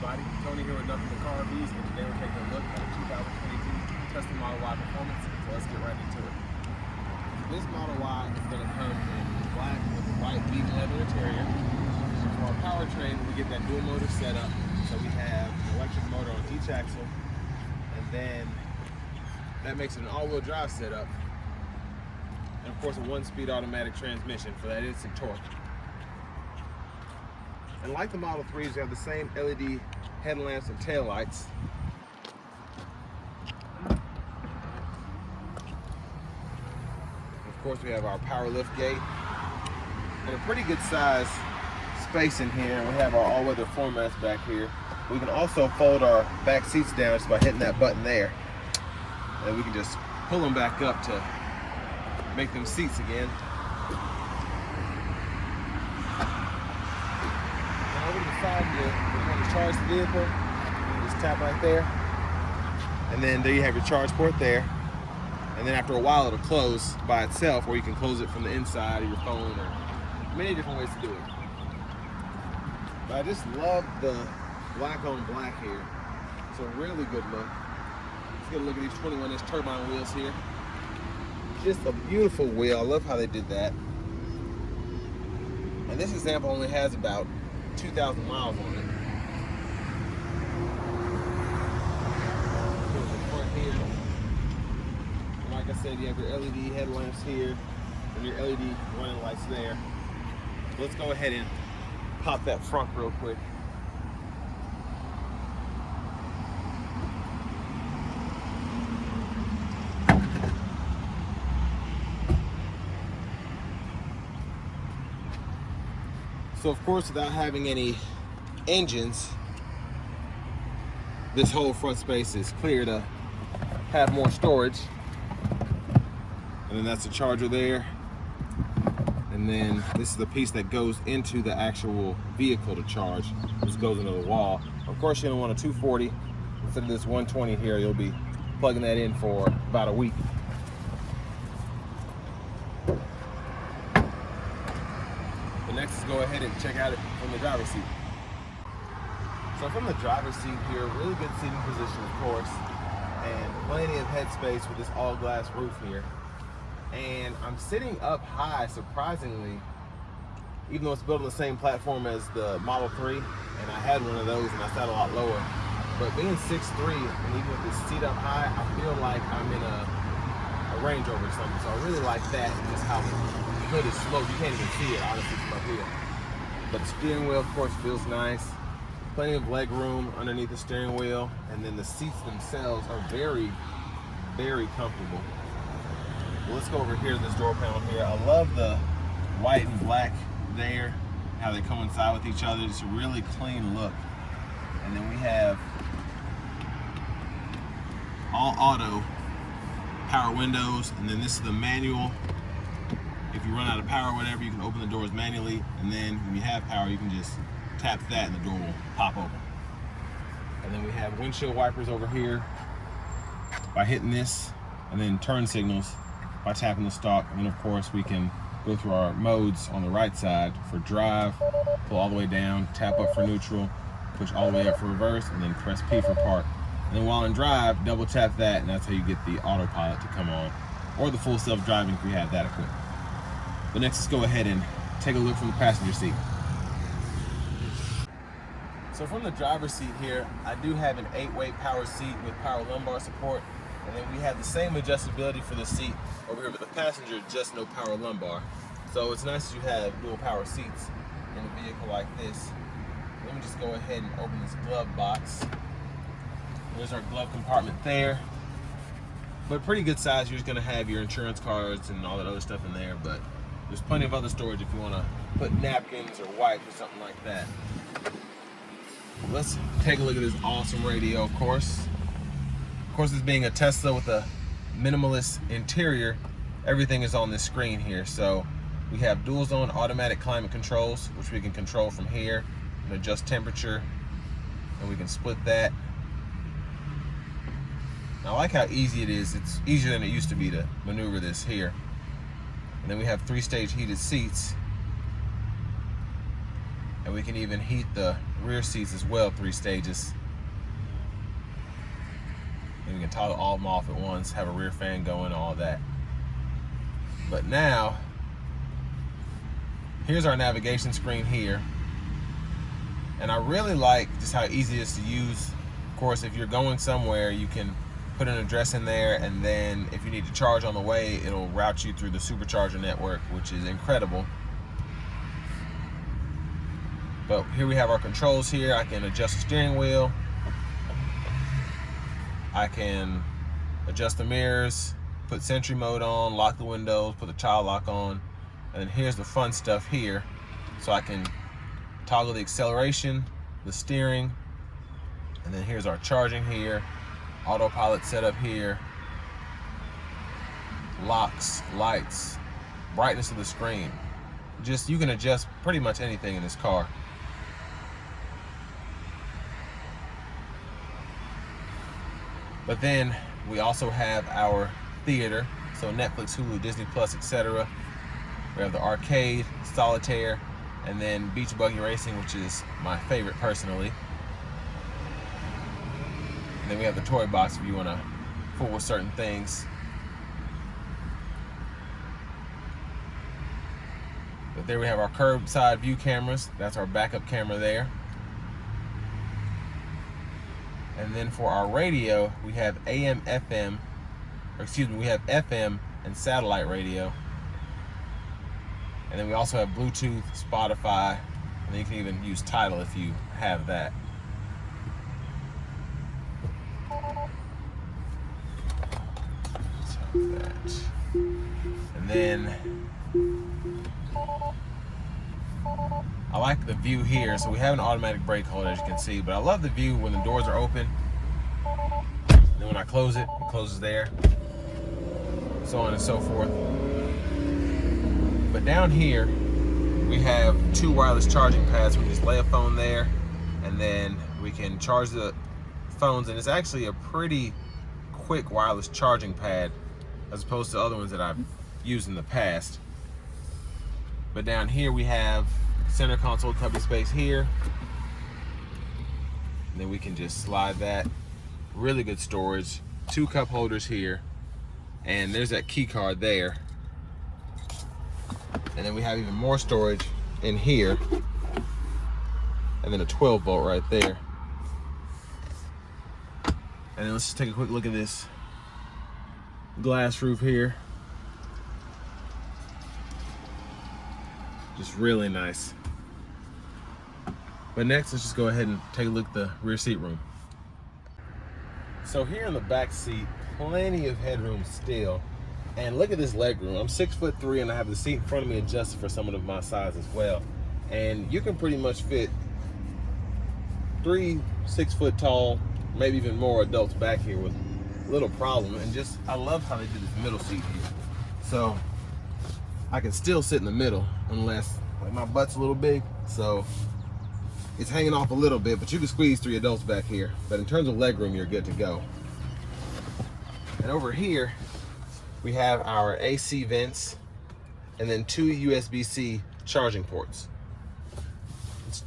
everybody. Tony here with Nothing But Car Reviews, and today we're taking a look at a 2022 Tesla Model Y Performance, so let's get right into it. This Model Y is going to come in black with a white beaten leather interior. For our powertrain, we get that dual motor setup, so we have an electric motor on each axle, and then that makes it an all-wheel drive setup, and of course a 1-speed automatic transmission for that instant torque. And like the Model 3s, we have the same LED headlamps and tail lights. Of course, we have our power lift gate and a pretty good size space in here. We have our all-weather floor mats back here. We can also fold our back seats down just by hitting that button there, and we can just pull them back up to make them seats again. Over to the side here, if you want to charge the vehicle, you can just tap right there, and then there you have your charge port there. And then after a while, it'll close by itself, or you can close it from the inside of your phone, or many different ways to do it. But I just love the black on black here. It's a really good look. Let's get a look at these 21-inch turbine wheels here. Just a beautiful wheel. I love how they did that. And this example only has about 2,000 miles on it. Here's the front here. And like I said, you have your LED headlamps here and your LED running lights there. Let's go ahead and pop that front real quick. So of course, without having any engines, this whole front space is clear to have more storage. And then that's the charger there. And then this is the piece that goes into the actual vehicle to charge. This goes into the wall. Of course, you're gonna want a 240 instead of this 120 here. You'll be plugging that in for about a week. Next is go ahead and check out it from the driver's seat. So from the driver's seat here, really good seating position, of course, and plenty of headspace with this all glass roof here. And I'm sitting up high, surprisingly, even though it's built on the same platform as the Model 3, and I had one of those and I sat a lot lower. But being 6'3", and even with this seat up high, I feel like I'm in a Range Rover or something. So I really like that, and just how the hood is sloped. You can't even see it, honestly, from up here. But the steering wheel, of course, feels nice. Plenty of leg room underneath the steering wheel, and then the seats themselves are very, very comfortable. Well, let's go over here to this door panel here. I love the white and black there, how they coincide with each other. It's a really clean look. And then we have all auto power windows, and then this is the manual. If you run out of power or whatever, you can open the doors manually, and then when you have power, you can just tap that and the door will pop open. And then we have windshield wipers over here by hitting this, and then turn signals by tapping the stalk. And then of course we can go through our modes on the right side for drive, pull all the way down, tap up for neutral, push all the way up for reverse, and then press P for park. And then while in drive, double tap that, and that's how you get the autopilot to come on, or the full self-driving if you have that equipped. But next, let's go ahead and take a look from the passenger seat. So from the driver's seat here, I do have an 8-way power seat with power lumbar support, and then we have the same adjustability for the seat over here, but the passenger, just no power lumbar. So it's nice that you have dual power seats in a vehicle like this. Let me just go ahead and open this glove box. There's our glove compartment there. But pretty good size. You're just gonna have your insurance cards and all that other stuff in there, but there's plenty of other storage if you wanna put napkins or wipes or something like that. Let's take a look at this awesome radio, of course. Of course, this being a Tesla with a minimalist interior, everything is on this screen here. So we have dual zone automatic climate controls, which we can control from here and adjust temperature, and we can split that. I like how easy it is. It's easier than it used to be to maneuver this here. And then we have 3-stage heated seats. And we can even heat the rear seats as well, 3 stages. And we can toggle all of them off at once, have a rear fan going, all that. But now, here's our navigation screen here. And I really like just how easy it is to use. Of course, if you're going somewhere, you can put an address in there, and then if you need to charge on the way, it'll route you through the supercharger network, which is incredible. But here we have our controls here. I can adjust the steering wheel. I can adjust the mirrors, put Sentry mode on, lock the windows, put the child lock on. And then here's the fun stuff here. So I can toggle the acceleration, the steering, and then here's our charging here, autopilot setup here, locks, lights, brightness of the screen. Just, you can adjust pretty much anything in this car. But then we also have our theater, so Netflix, Hulu, Disney Plus, etc. We have the arcade, solitaire, and then beach buggy racing, which is my favorite personally. And then we have the toy box if you want to fool with certain things. But there we have our curbside view cameras. That's our backup camera there. And then for our radio, we have AM, FM, or excuse me, we have FM and satellite radio. And then we also have Bluetooth, Spotify, and then you can even use Tidal if you have that. And then I like the view here. So we have an automatic brake hold, as you can see, but I love the view when the doors are open. Then when I close it, it closes there, so on and so forth. But down here, we have 2 wireless charging pads. We can just lay a phone there, and then we can charge the phones, and it's actually a pretty quick wireless charging pad as opposed to other ones that I've used in the past. But down here we have center console cubby space here, and then we can just slide that. Really good storage. 2 cup holders here, and there's that key card there. And then we have even more storage in here, and then a 12 volt right there. And then let's just take a quick look at this glass roof here. Just really nice. But next, let's just go ahead and take a look at the rear seat room. So here in the back seat, plenty of headroom still. And look at this leg room. I'm 6'3", and I have the seat in front of me adjusted for someone of my size as well. And you can pretty much fit 3 6-foot tall, maybe even more adults back here with little problem. And just, I love how they did this middle seat here. So I can still sit in the middle unless, like, my butt's a little big, so it's hanging off a little bit, but you can squeeze 3 adults back here. But in terms of leg room, you're good to go. And over here, we have our AC vents, and then 2 USB-C charging ports. Let's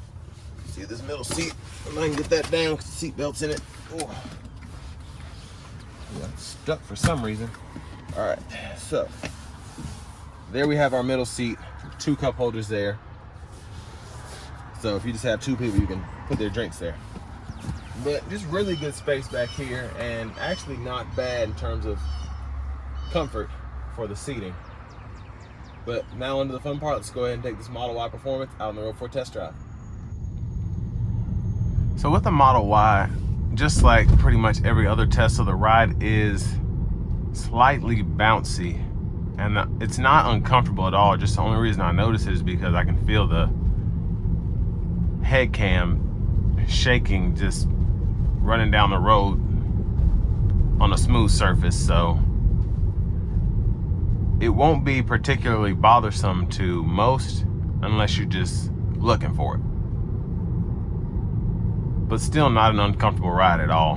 see this middle seat. If I can get that down, because the seat belt's in it. Oh, yeah, it's stuck for some reason. All right, so there we have our middle seat. 2 cup holders there. So if you just have 2 people, you can put their drinks there. But just really good space back here, and actually not bad in terms of comfort for the seating. But now onto the fun part. Let's go ahead and take this Model Y Performance out on the road for a test drive. So with the Model Y, just like pretty much every other Tesla, the ride is slightly bouncy, and it's not uncomfortable at all. Just the only reason I notice it is because I can feel the head cam shaking just running down the road on a smooth surface. So it won't be particularly bothersome to most unless you're just looking for it. But still not an uncomfortable ride at all.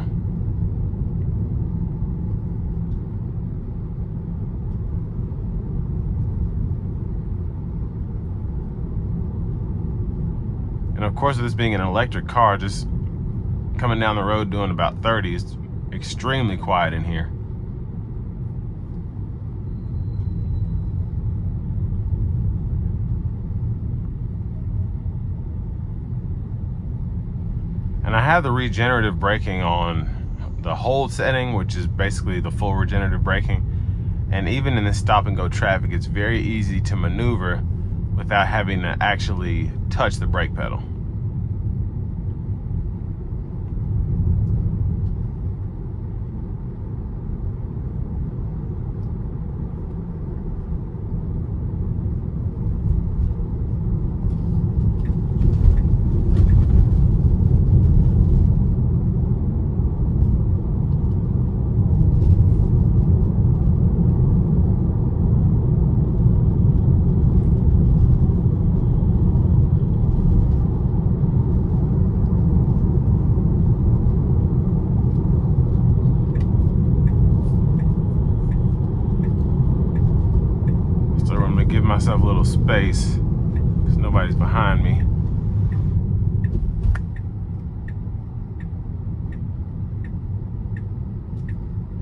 And of course, with this being an electric car, just coming down the road doing about 30 is extremely quiet in here. And I have the regenerative braking on the hold setting, which is basically the full regenerative braking. And even in this stop and go traffic, it's very easy to maneuver without having to actually touch the brake pedal. Give myself a little space because nobody's behind me.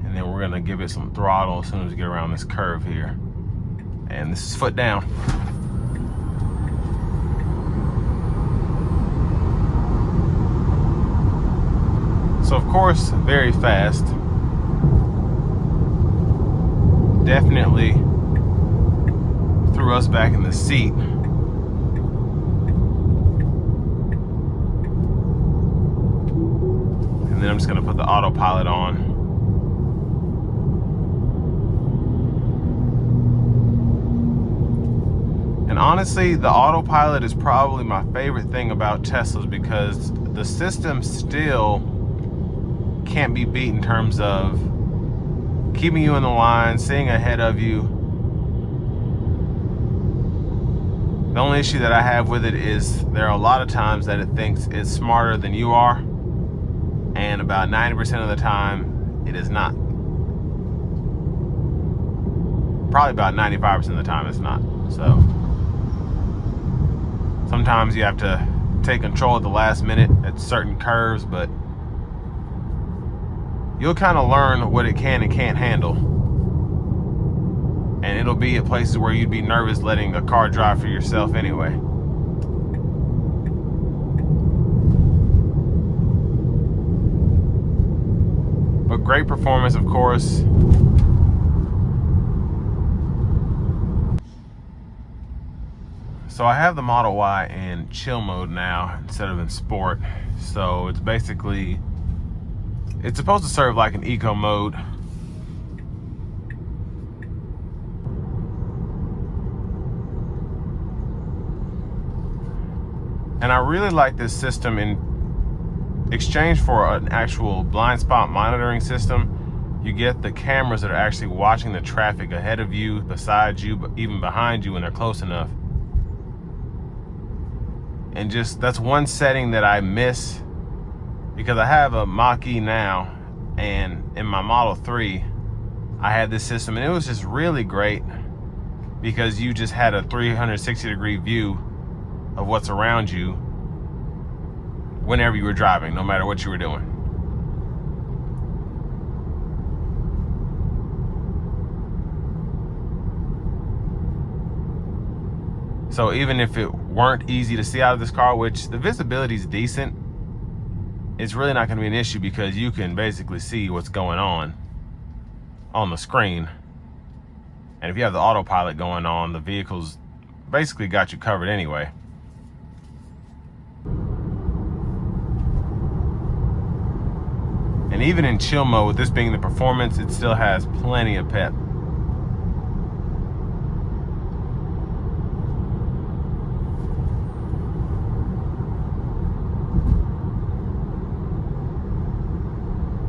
And then we're gonna give it some throttle as soon as we get around this curve here. And this is foot down. So of course, very fast. Definitely threw us back in the seat. And then I'm just gonna put the autopilot on. And honestly, the autopilot is probably my favorite thing about Teslas because the system still can't be beat in terms of keeping you in the line, staying ahead of you. The only issue that I have with it is there are a lot of times that it thinks it's smarter than you are, and about 90% of the time it is not. Probably about 95% of the time it's not. So sometimes you have to take control at the last minute at certain curves, but you'll kind of learn what it can and can't handle. And it'll be at places where you'd be nervous letting a car drive for yourself anyway. But great performance, of course. So I have the Model Y in chill mode now instead of in sport. So it's basically, it's supposed to serve like an eco mode. And I really like this system in exchange for an actual blind spot monitoring system. You get the cameras that are actually watching the traffic ahead of you, beside you, but even behind you when they're close enough. And just, that's one setting that I miss because I have a Mach-E now, and in my Model 3, I had this system, and it was just really great because you just had a 360-degree view of what's around you whenever you were driving, no matter what you were doing. So even if it weren't easy to see out of this car, which the visibility is decent, it's really not going to be an issue because you can basically see what's going on the screen. And if you have the autopilot going on, the vehicle's basically got you covered anyway. And even in chill mode, with this being the performance, it still has plenty of pep.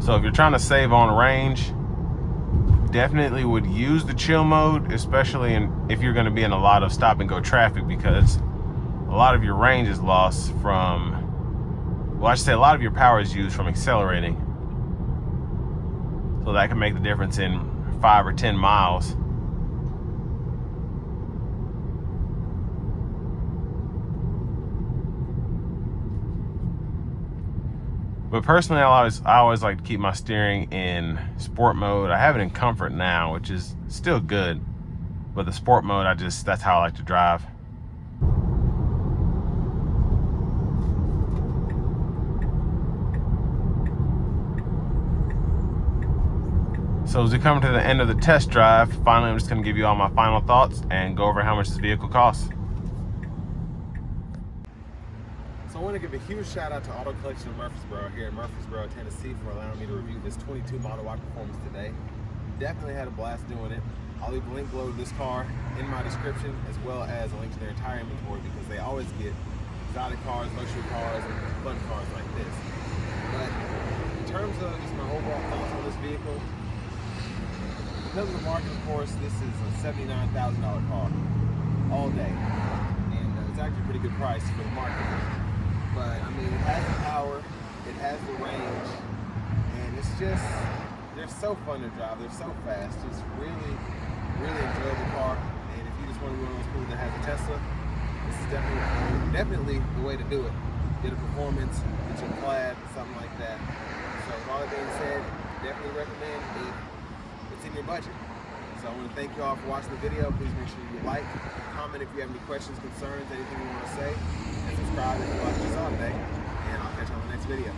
So if you're trying to save on range, definitely would use the chill mode, especially if you're going to be in a lot of stop and go traffic, because a lot of your range is lost from, well, I should say a lot of your power is used from accelerating. So that can make the difference in 5 or 10 miles. But personally, I always like to keep my steering in sport mode. I have it in comfort now, which is still good. But the sport mode, that's how I like to drive. So as we come to the end of the test drive, finally I'm just gonna give you all my final thoughts and go over how much this vehicle costs. So I want to give a huge shout out to Auto Collection of Murfreesboro here in Murfreesboro, Tennessee for allowing me to review this 22 Model Y Performance today. Definitely had a blast doing it. I'll leave a link below to this car in my description, as well as a link to their entire inventory, because they always get exotic cars, luxury cars, and fun cars like this. But in terms of just my overall thoughts on this vehicle, because of the market, of course, this is a $79,000 car all day, and it's actually a pretty good price for the market. But I mean, it has the power, it has the range, and it's just, they're so fun to drive, they're so fast. It's really, really enjoyable car. And if you just want to be one of those people that has a Tesla, this is definitely the way to do it. Get a performance, get your plaid, something like that. So with all that being said, definitely recommend if it's in your budget. So I want to thank you all for watching the video. Please make sure you like, comment if you have any questions, concerns, anything you want to say, and subscribe if you like what you saw today. And I'll catch you on the next video.